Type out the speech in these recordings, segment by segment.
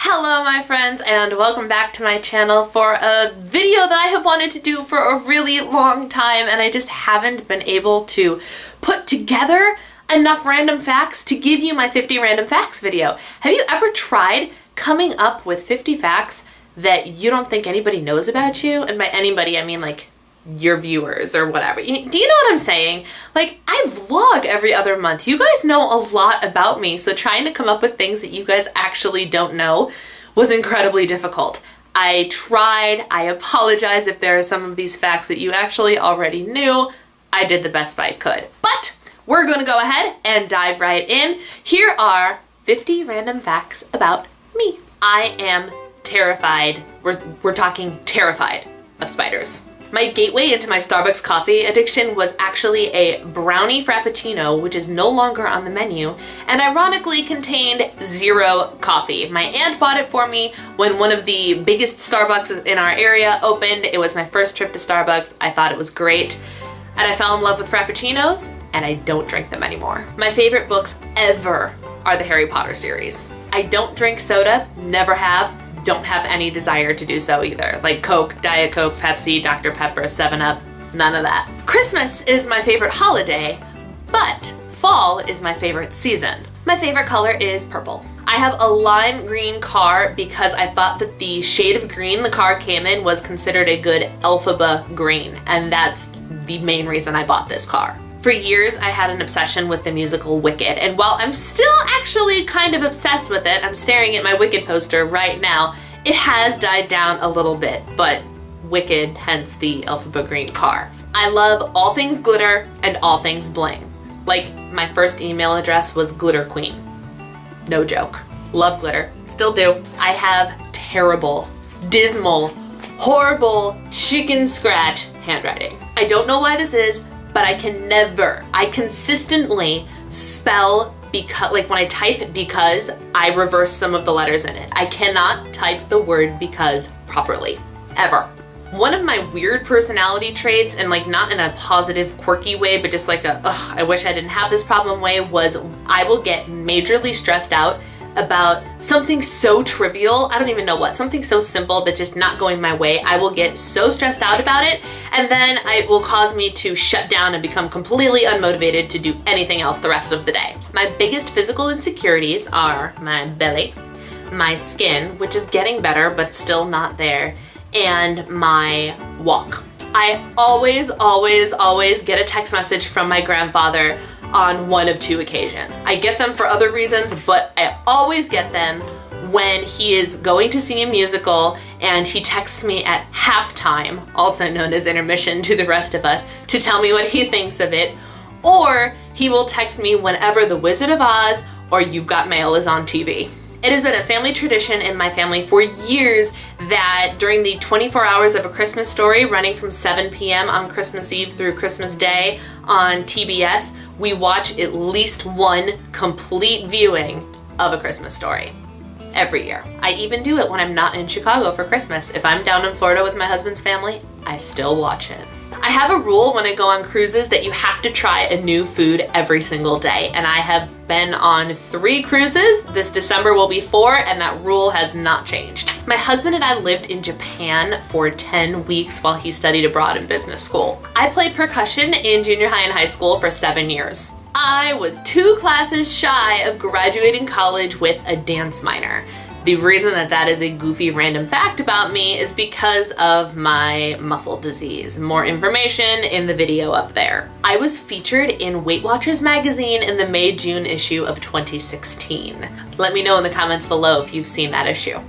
Hello my friends, and welcome back to my channel for a video that I have wanted to do for a really long time, and I just haven't been able to put together enough random facts to give you my 50 random facts video. Have you ever tried coming up with 50 facts that you don't think anybody knows about you? And by anybody, I mean like your viewers or whatever. Do you know what I'm saying? Like, I vlog every other month. You guys know a lot about me, so trying to come up with things that you guys actually don't know was incredibly difficult. I tried. I apologize if there are some of these facts that you actually already knew. I did the best I could. But we're gonna go ahead and dive right in. Here are 50 random facts about me. I am terrified. We're talking terrified of spiders. My gateway into my Starbucks coffee addiction was actually a brownie frappuccino, which is no longer on the menu, and ironically contained zero coffee. My aunt bought it for me when one of the biggest Starbucks in our area opened. It was my first trip to Starbucks. I thought it was great, and I fell in love with frappuccinos, and I don't drink them anymore. My favorite books ever are the Harry Potter series. I don't drink soda, never have. Don't have any desire to do so either. Like Coke, Diet Coke, Pepsi, Dr. Pepper, 7-Up, none of that. Christmas is my favorite holiday, but fall is my favorite season. My favorite color is purple. I have a lime green car because I thought that the shade of green the car came in was considered a good Elphaba green, and that's the main reason I bought this car. For years, I had an obsession with the musical Wicked, and while I'm still actually kind of obsessed with it, I'm staring at my Wicked poster right now, it has died down a little bit, but Wicked, hence the Elphaba green car. I love all things glitter and all things bling. Like, my first email address was Glitter Queen. No joke. Love glitter. Still do. I have terrible, dismal, horrible, chicken scratch handwriting. I don't know why this is, but I consistently spell because, like when I type because, I reverse some of the letters in it. I cannot type the word because properly, ever. One of my weird personality traits, and like not in a positive, quirky way, but just like a, I wish I didn't have this problem way, was I will get majorly stressed out about something so trivial, I don't even know what, something so simple that's just not going my way. I will get so stressed out about it, and then it will cause me to shut down and become completely unmotivated to do anything else the rest of the day. My biggest physical insecurities are my belly, my skin, which is getting better but still not there, and my walk. I always get a text message from my grandfather on one of two occasions. I get them for other reasons, but I always get them when he is going to see a musical and he texts me at halftime, also known as intermission to the rest of us, to tell me what he thinks of it, or he will text me whenever The Wizard of Oz or You've Got Mail is on TV. It has been a family tradition in my family for years that during the 24 hours of A Christmas Story, running from 7 p.m. on Christmas Eve through Christmas Day on TBS, we watch at least one complete viewing of A Christmas Story every year. I even do it when I'm not in Chicago for Christmas. If I'm down in Florida with my husband's family, I still watch it. I have a rule when I go on cruises that you have to try a new food every single day, and I have been on 3 cruises. This December will be 4, and that rule has not changed. My husband and I lived in Japan for 10 weeks while he studied abroad in business school. I played percussion in junior high and high school for 7 years. I was 2 classes shy of graduating college with a dance minor. The reason that is a goofy random fact about me is because of my muscle disease. More information in the video up there. I was featured in Weight Watchers magazine in the May-June issue of 2016. Let me know in the comments below if you've seen that issue.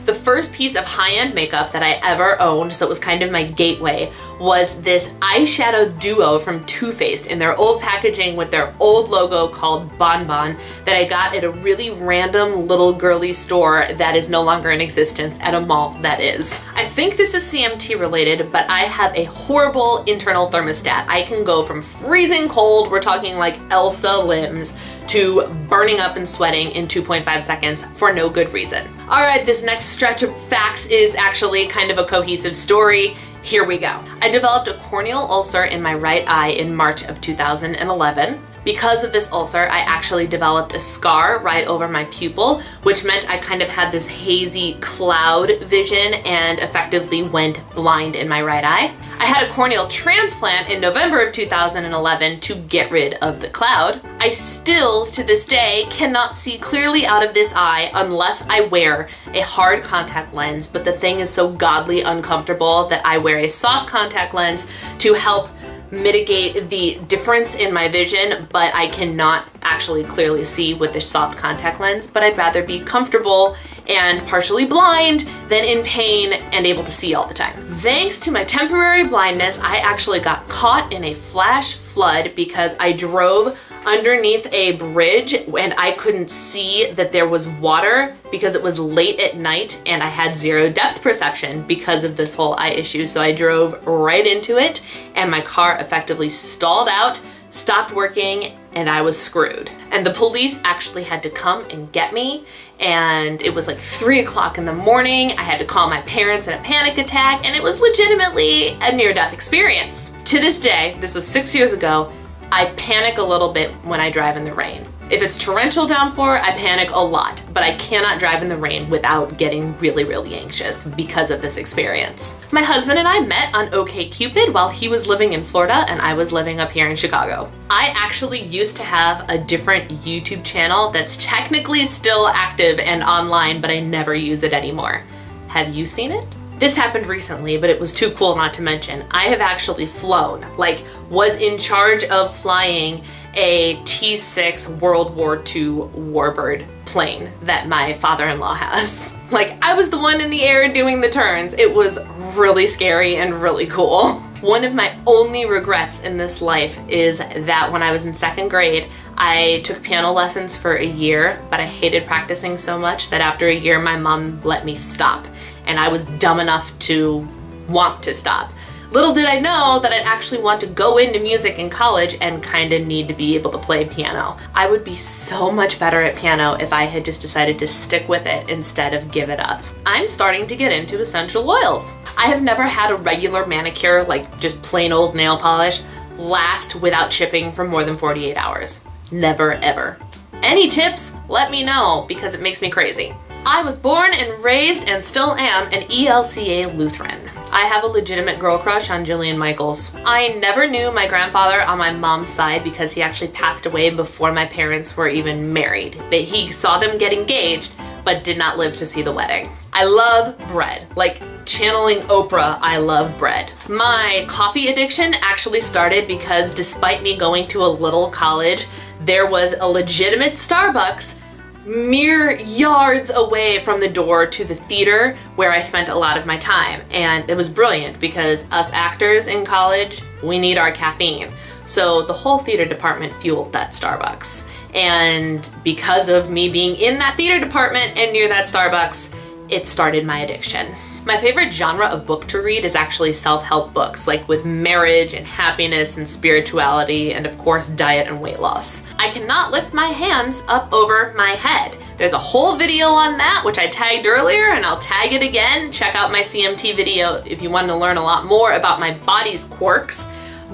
The first piece of high-end makeup that I ever owned, so it was kind of my gateway, was this eyeshadow duo from Too Faced in their old packaging with their old logo called Bon Bon that I got at a really random little girly store that is no longer in existence at a mall that is. I think this is CMT related, but I have a horrible internal thermostat. I can go from freezing cold, we're talking like Elsa limbs, to burning up and sweating in 2.5 seconds for no good reason. All right, this next stretch of facts is actually kind of a cohesive story. Here we go. I developed a corneal ulcer in my right eye in March of 2011. Because of this ulcer, I actually developed a scar right over my pupil, which meant I kind of had this hazy cloud vision and effectively went blind in my right eye. I had a corneal transplant in November of 2011 to get rid of the cloud. I still, to this day, cannot see clearly out of this eye unless I wear a hard contact lens, but the thing is so godly uncomfortable that I wear a soft contact lens to help mitigate the difference in my vision, but I cannot actually clearly see with the soft contact lens, but I'd rather be comfortable and partially blind than in pain and able to see all the time. Thanks to my temporary blindness, I actually got caught in a flash flood because I drove underneath a bridge and I couldn't see that there was water because it was late at night and I had zero depth perception because of this whole eye issue. So I drove right into it and my car effectively stalled out, stopped working, and I was screwed. And the police actually had to come and get me, and it was like 3 o'clock in the morning. I had to call my parents in a panic attack, and it was legitimately a near-death experience. To this day, this was 6 years ago, I panic a little bit when I drive in the rain. If it's torrential downpour, I panic a lot, but I cannot drive in the rain without getting really, really anxious because of this experience. My husband and I met on OkCupid while he was living in Florida and I was living up here in Chicago. I actually used to have a different YouTube channel that's technically still active and online, but I never use it anymore. Have you seen it? This happened recently, but it was too cool not to mention. I have actually flown, like was in charge of flying a T-6 World War II Warbird plane that my father-in-law has. Like, I was the one in the air doing the turns. It was really scary and really cool. One of my only regrets in this life is that when I was in 2nd grade, I took piano lessons for a year, but I hated practicing so much that after a year, my mom let me stop. And I was dumb enough to want to stop. Little did I know that I'd actually want to go into music in college and kind of need to be able to play piano. I would be so much better at piano if I had just decided to stick with it instead of give it up. I'm starting to get into essential oils. I have never had a regular manicure, like just plain old nail polish, last without chipping for more than 48 hours. Never, ever. Any tips? Let me know because it makes me crazy. I was born and raised and still am an ELCA Lutheran. I have a legitimate girl crush on Jillian Michaels. I never knew my grandfather on my mom's side because he actually passed away before my parents were even married. But he saw them get engaged, but did not live to see the wedding. I love bread. Like channeling Oprah, I love bread. My coffee addiction actually started because despite me going to a little college, there was a legitimate Starbucks mere yards away from the door to the theater where I spent a lot of my time. And it was brilliant because us actors in college, we need our caffeine. So the whole theater department fueled that Starbucks. And because of me being in that theater department and near that Starbucks, it started my addiction. My favorite genre of book to read is actually self-help books, like with marriage and happiness and spirituality and of course diet and weight loss. I cannot lift my hands up over my head. There's a whole video on that, which I tagged earlier, and I'll tag it again. Check out my CMT video if you want to learn a lot more about my body's quirks.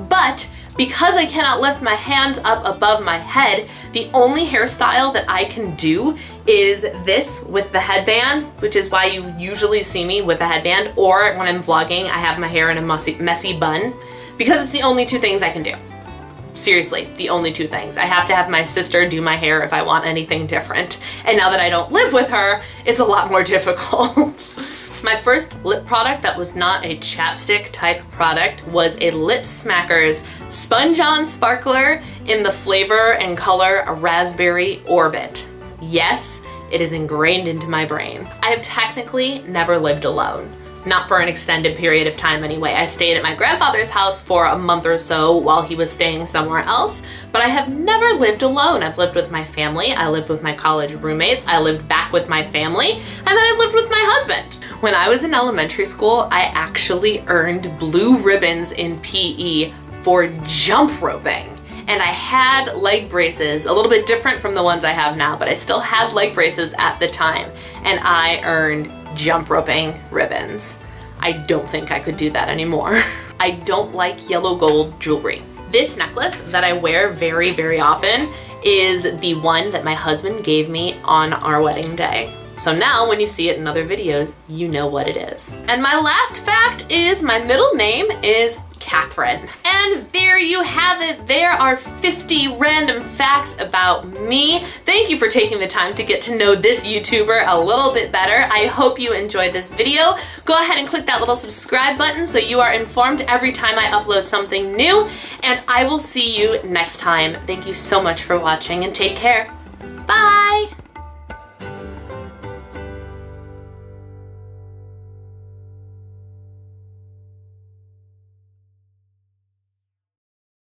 But because I cannot lift my hands up above my head, the only hairstyle that I can do is this with the headband, which is why you usually see me with a headband, or when I'm vlogging, I have my hair in a messy bun, because it's the only two things I can do. Seriously, the only two things. I have to have my sister do my hair if I want anything different. And now that I don't live with her, it's a lot more difficult. My first lip product that was not a chapstick type product was a Lip Smackers Sponge On Sparkler in the flavor and color Raspberry Orbit. Yes, it is ingrained into my brain. I have technically never lived alone. Not for an extended period of time anyway. I stayed at my grandfather's house for a month or so while he was staying somewhere else, but I have never lived alone. I've lived with my family, I lived with my college roommates, I lived back with my family, and then I lived with my husband. When I was in elementary school, I actually earned blue ribbons in PE for jump roping. And I had leg braces, a little bit different from the ones I have now, but I still had leg braces at the time, and I earned jump roping ribbons. I don't think I could do that anymore. I don't like yellow gold jewelry. This necklace that I wear very, very often is the one that my husband gave me on our wedding day. So now when you see it in other videos, you know what it is. And my last fact is my middle name is Catherine. And there you have it. There are 50 random facts about me. Thank you for taking the time to get to know this YouTuber a little bit better. I hope you enjoyed this video. Go ahead and click that little subscribe button so you are informed every time I upload something new. And I will see you next time. Thank you so much for watching and take care. Bye!